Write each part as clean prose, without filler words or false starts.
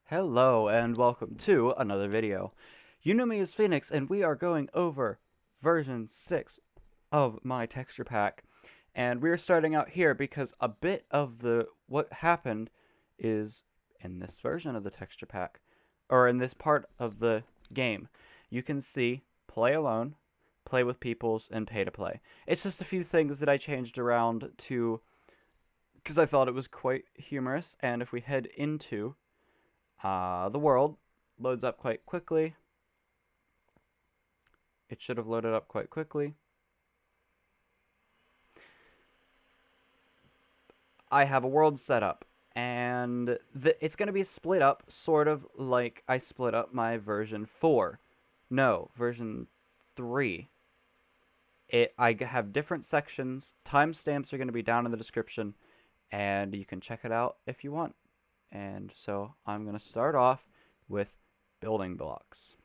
Hello and welcome to another video. You know me as Phoenix and we are going over version 6 of my texture pack. And we're starting out here because a bit of what happened is in this version of the texture pack, or in this part of the game. You can see play alone, play with peoples, and pay to play. It's just a few things that I changed around to because I thought it was quite humorous. And if we head into the world, loads up quite quickly. It should have loaded up quite quickly. I have a world set up, and it's going to be split up sort of like I split up my version 4. No, version 3. I have different sections. Timestamps are going to be down in the description, and you can check it out if you want. And so I'm going to start off with building blocks.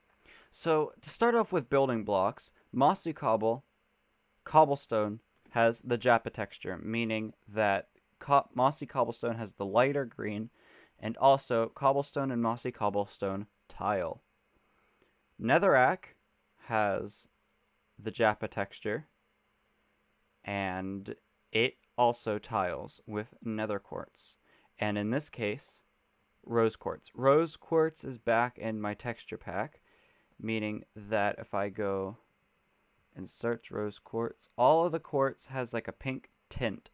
So to start off with building blocks, Mossy Cobblestone has the Japa texture, meaning that Mossy Cobblestone has the lighter green, and also Cobblestone and Mossy Cobblestone tile. Netherrack has the Japa texture, and it also tiles with nether quartz. And in this case, rose quartz. Rose quartz is back in my texture pack, meaning that if I go and search rose quartz, all of the quartz has like a pink tint.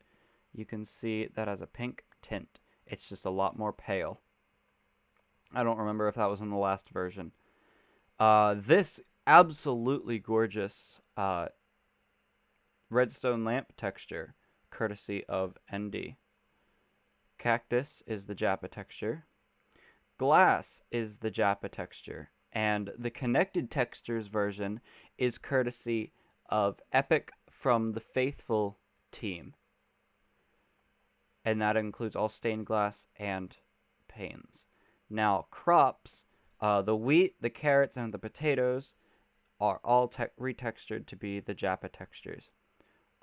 You can see that has a pink tint. It's just a lot more pale. I don't remember if that was in the last version. This absolutely gorgeous redstone lamp texture, courtesy of ND. Cactus is the Japa texture. Glass is the Japa texture. And the connected textures version is courtesy of Epic from the Faithful team. And that includes all stained glass and panes. Now, crops, the wheat, the carrots, and the potatoes are all retextured to be the Japa textures.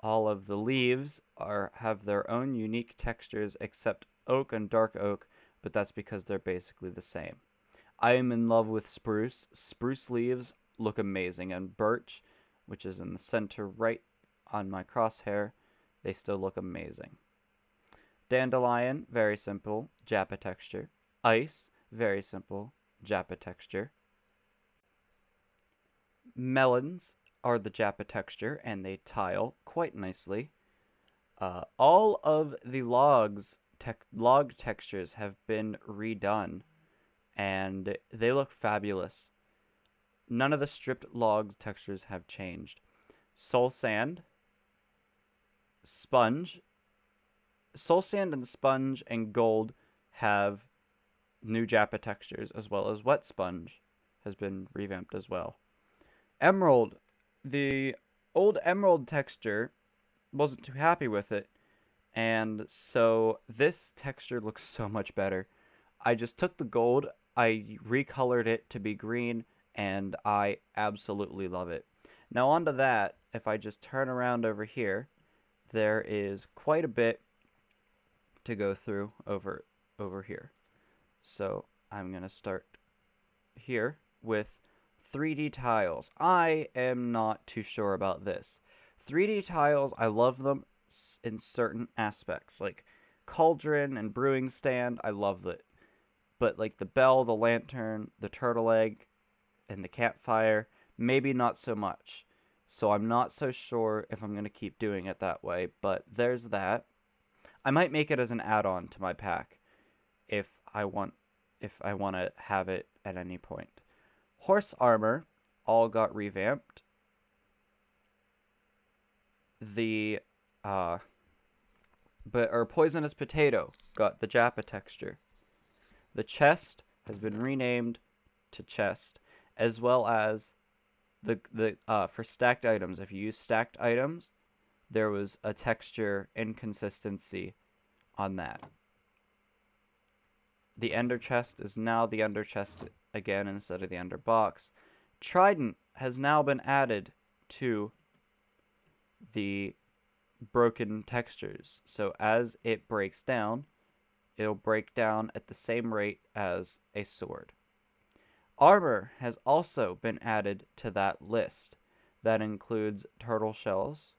All of the leaves have their own unique textures except oak and dark oak, but that's because they're basically the same. I am in love with spruce. Spruce leaves look amazing, and birch, which is in the center right on my crosshair, they still look amazing. Dandelion, very simple, Japa texture. Ice, very simple, Japa texture. Melons are the Japa texture, and they tile quite nicely. All of the log textures have been redone, and they look fabulous. None of the stripped log textures have changed. Soul sand, sponge, soul sand and sponge and gold have new Japa textures, as well as wet sponge has been revamped as well. Emerald, the old emerald texture wasn't too happy with it, and so this texture looks so much better. I just took the gold, I recolored it to be green, and I absolutely love it. Now onto that, if I just turn around over here, there is quite a bit to go through over here. So I'm going to start here with 3D tiles. I am not too sure about this. 3D tiles, I love them in certain aspects, like cauldron and brewing stand, I love it. But like the bell, the lantern, the turtle egg, and the campfire, maybe not so much. So I'm not so sure if I'm going to keep doing it that way, but there's that. I might make it as an add-on to my pack if I want to have it at any point. Horse armor all got revamped. The poisonous potato got the Japa texture. The chest has been renamed to chest, as well as for stacked items. If you use stacked items, there was a texture inconsistency on that. The ender chest is now the ender chest again instead of the ender box. Trident has now been added to the broken textures. So as it breaks down, it'll break down at the same rate as a sword. Armor has also been added to that list. That includes turtle shells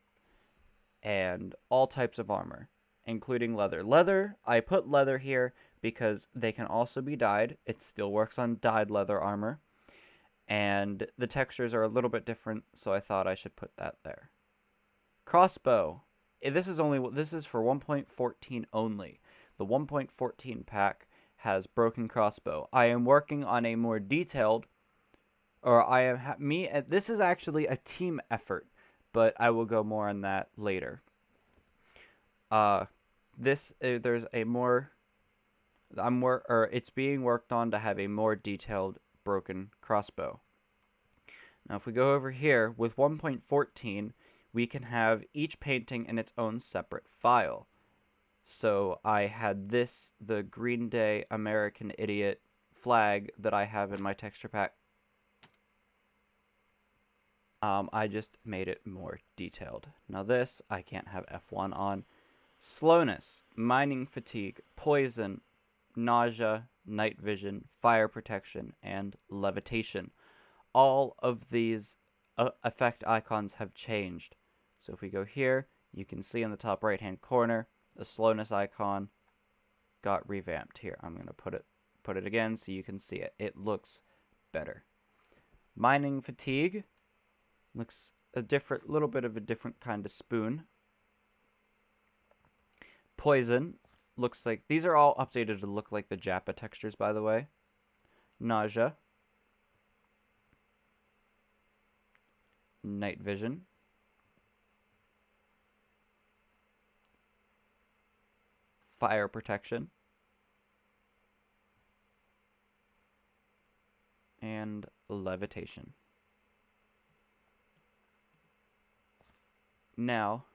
and all types of armor, including leather. Leather, I put leather here because they can also be dyed. It still works on dyed leather armor. And the textures are a little bit different, so I thought I should put that there. Crossbow. This is for 1.14 only. The 1.14 pack has broken crossbow. I am working on a more detailed, this is actually a team effort, but I will go more on that later. There's a more, it's being worked on to have a more detailed broken crossbow. Now, if we go over here with 1.14, we can have each painting in its own separate file. So I had the Green Day American Idiot flag that I have in my texture pack. I just made it more detailed. Now this, I can't have F1 on. Slowness, mining fatigue, poison, nausea, night vision, fire protection, and levitation. All of these effect icons have changed. So if we go here, you can see in the top right hand corner, the slowness icon got revamped. Here, I'm going to put it again so you can see it. It looks better. Mining fatigue looks little bit of a different kind of spoon. Poison looks like, these are all updated to look like the Jappa textures, by the way. Nausea. Night vision. Fire protection. And levitation. Now,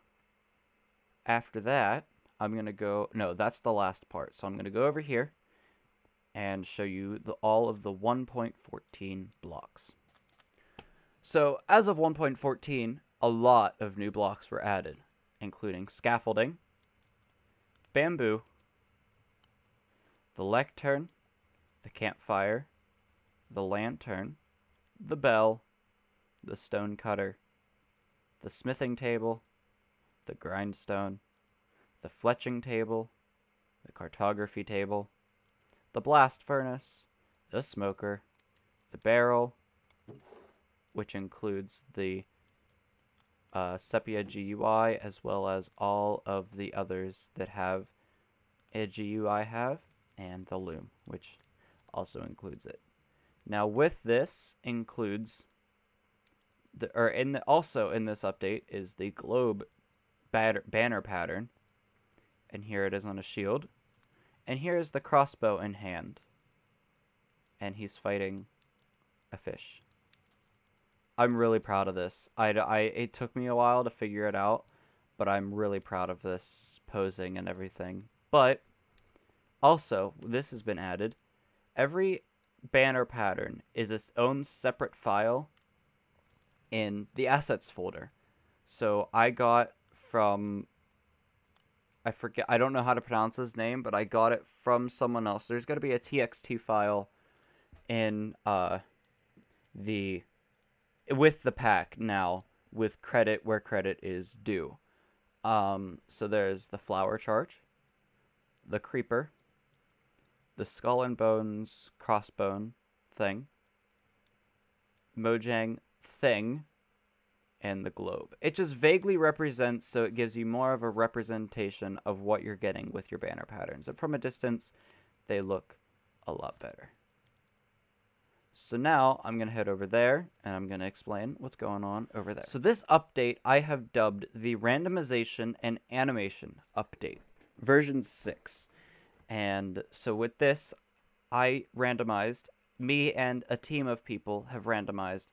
after that, I'm going to go, no, that's the last part. So I'm going to go over here and show you all of the 1.14 blocks. So as of 1.14, a lot of new blocks were added, including scaffolding, bamboo, the lectern, the campfire, the lantern, the bell, the stone cutter, the smithing table, the grindstone, the fletching table, the cartography table, the blast furnace, the smoker, the barrel, which includes the Sepia GUI, as well as all of the others that have a GUI and the loom, which also includes it. Now with this includes, also in this update is the globe banner pattern, and here it is on a shield, and here is the crossbow in hand, and he's fighting a fish. I'm really proud of this. It took me a while to figure it out, but I'm really proud of this posing and everything. But also, this has been added. Every banner pattern is its own separate file in the assets folder. So I got from, I don't know how to pronounce his name, but I got it from someone else. There's going to be a TXT file in with the pack now, with credit where credit is due. So there's the flower charge, the creeper, the skull and bones crossbone thing, Mojang thing, and the globe. It just vaguely represents, so it gives you more of a representation of what you're getting with your banner patterns. And from a distance, they look a lot better. So now I'm going to head over there, and I'm going to explain what's going on over there. So this update I have dubbed the Randomization and Animation Update, version 6. And so with this, me and a team of people have randomized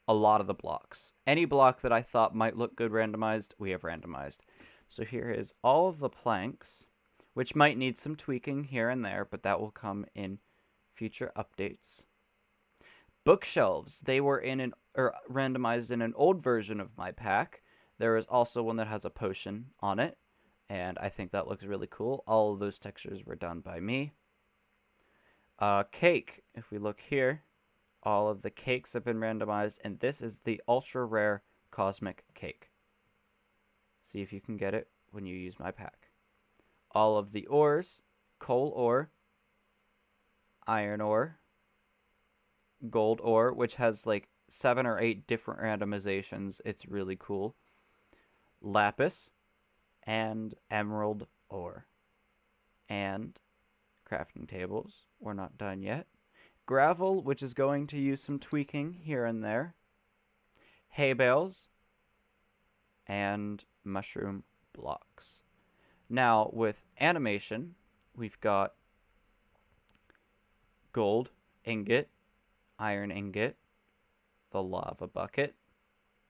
a lot of the blocks. Any block that I thought might look good randomized, we have randomized. So here is all of the planks, which might need some tweaking here and there, but that will come in future updates. Bookshelves, they were randomized in an old version of my pack. There is also one that has a potion on it. and I think that looks really cool. All of those textures were done by me. Cake, if we look here, all of the cakes have been randomized, and this is the ultra rare cosmic cake. See if you can get it when you use my pack. All of the ores, coal ore, iron ore, gold ore, which has like 7 or 8 different randomizations. It's really cool. Lapis and emerald ore. And crafting tables. We're not done yet. Gravel, which is going to use some tweaking here and there. Hay bales. And mushroom blocks. Now, with animation, we've got gold ingot, iron ingot, the lava bucket,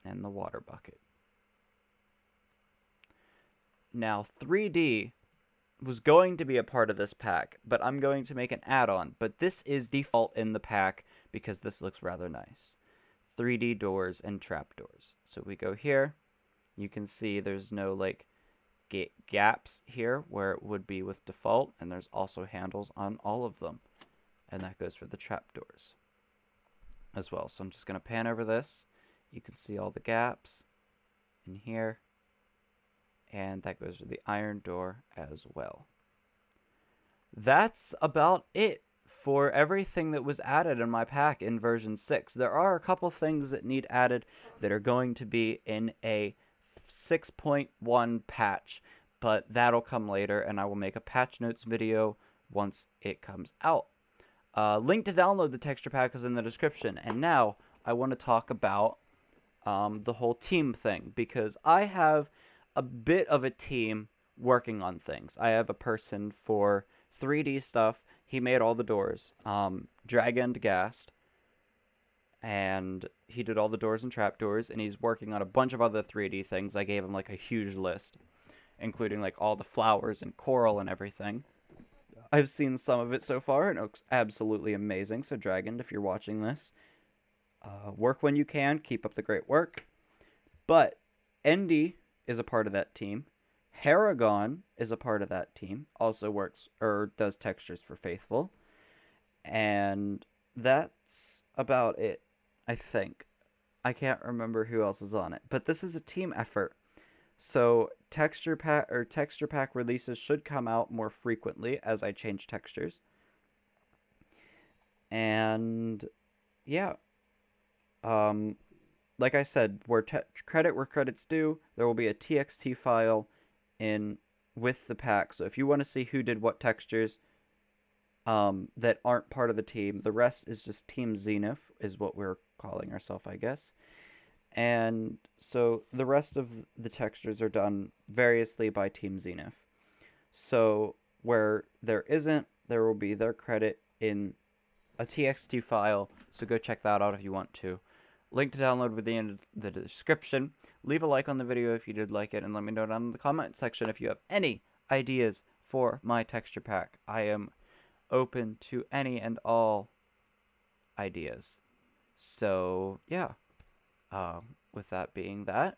and the water bucket. Now, 3D was going to be a part of this pack, but I'm going to make an add-on. But this is default in the pack because this looks rather nice. 3D doors and trapdoors. So we go here. You can see there's no like gaps here where it would be with default, and there's also handles on all of them. And that goes for the trapdoors as well. So I'm just going to pan over this. You can see all the gaps in here. And that goes for the iron door as well. That's about it for everything that was added in my pack in version 6. There are a couple things that need added that are going to be in a 6.1 patch, but that'll come later, and I will make a patch notes video once it comes out. Link to download the texture pack is in the description, and now I want to talk about the whole team thing, because I have a bit of a team working on things. I have a person for 3D stuff. He made all the doors. Dragon Gast. And he did all the doors and trapdoors. And he's working on a bunch of other 3D things. I gave him like a huge list, including like all the flowers and coral and everything. I've seen some of it so far, and it looks absolutely amazing. So Dragon, if you're watching this, work when you can. Keep up the great work. But Endy is a part of that team. Haragon is a part of that team. Also works or does textures for Faithful. And that's about it, I think. I can't remember who else is on it. But this is a team effort. So texture pack releases should come out more frequently as I change textures. And yeah. Like I said, credit where credit's due. There will be a TXT file with the pack. So if you want to see who did what textures that aren't part of the team, the rest is just Team Xinoehp, is what we're calling ourselves, I guess. And so the rest of the textures are done variously by Team Xinoehp. So where there isn't, there will be their credit in a TXT file. So go check that out if you want to. Link to download within the description. Leave a like on the video if you did like it, and let me know down in the comment section if you have any ideas for my texture pack. I am open to any and all ideas. So, yeah. With that being that,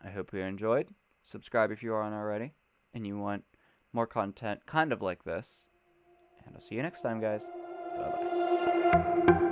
I hope you enjoyed. Subscribe if you aren't already, and you want more content kind of like this. And I'll see you next time, guys. Bye-bye.